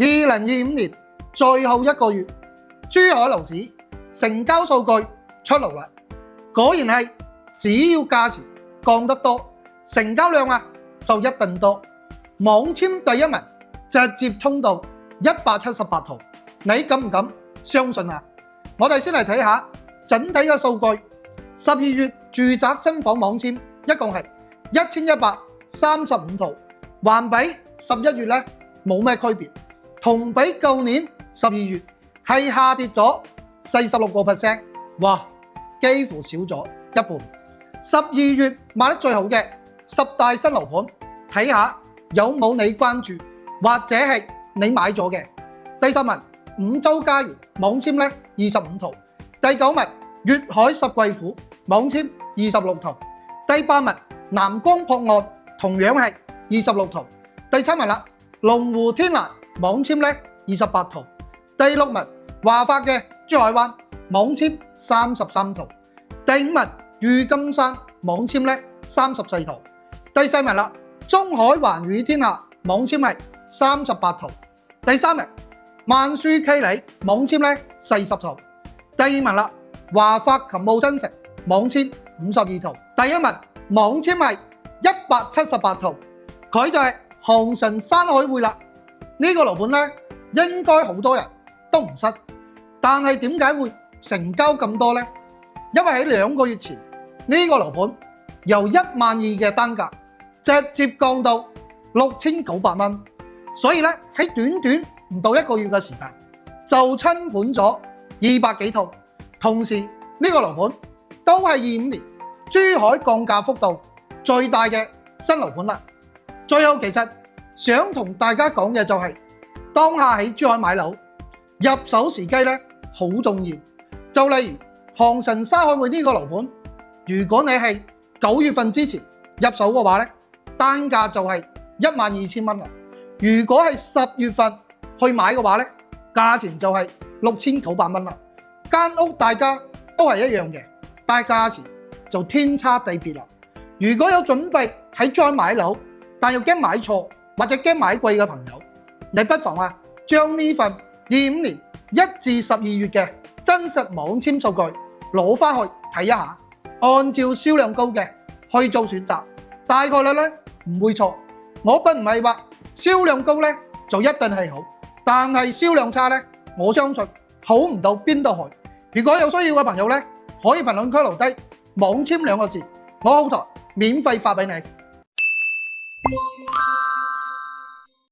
2025年最後一個月，珠海樓市成交數據出爐啦，果然係只要價錢降得多，成交量就一定多。網簽第一名直接衝到178套，你敢唔敢相信啊？我哋先嚟睇下整體嘅數據。12月住宅新房網簽一共係1135套，環比11月咧冇咩區別，同比舊年12月係下跌咗46%，哇，幾乎少咗一半。12月賣得最好嘅10大新樓盤，睇下有冇你關注或者係你買咗嘅。第10名五洲家園網簽咧25套，第9名粵海十貴府網簽26套，第8名南江博愛同樣係26套，第7名啦龍湖天蘭網簽咧28套，第6名華發嘅珠海灣網簽33套，第5名御金山網簽咧34套，第4名啦中海環宇天下網簽係38套，第3名萬舒 K 里網簽咧40套，第2名啦華發琴務新城網簽52套，第1名網簽係178套，佢就係航城山海匯啦。呢個樓盤咧應該好多人都唔識，但係點解會成交咁多呢？因為喺2個月前呢個樓盤由12000嘅單價直接降到6900蚊，所以咧喺短短唔到1個月嘅時間就清盤咗200幾套。同時呢個樓盤都係25年珠海降價幅度最大嘅新樓盤啦。最後其實想同大家講嘅就係當下喺珠海買樓入手時機咧好重要。就例如航城山海匯呢個樓盤，如果你係9月份之前入手嘅話咧，單價就係12000蚊啦。如果係10月份去買嘅話咧，價錢就係6900蚊啦。間屋大家都係一樣嘅，但係價錢就天差地別啦。如果有準備喺珠海買樓，但又驚買錯或者驚買貴嘅朋友，你不妨將呢份25年1至12月嘅真實網簽數據攞翻去睇一下，按照銷量高嘅去做選擇，大概率咧唔會錯。我並唔係話銷量高咧就一定係好，但係銷量差咧，我相信好唔到邊度去。如果有需要嘅朋友咧，可以評論區留低網簽2個字，我後台免費發俾你。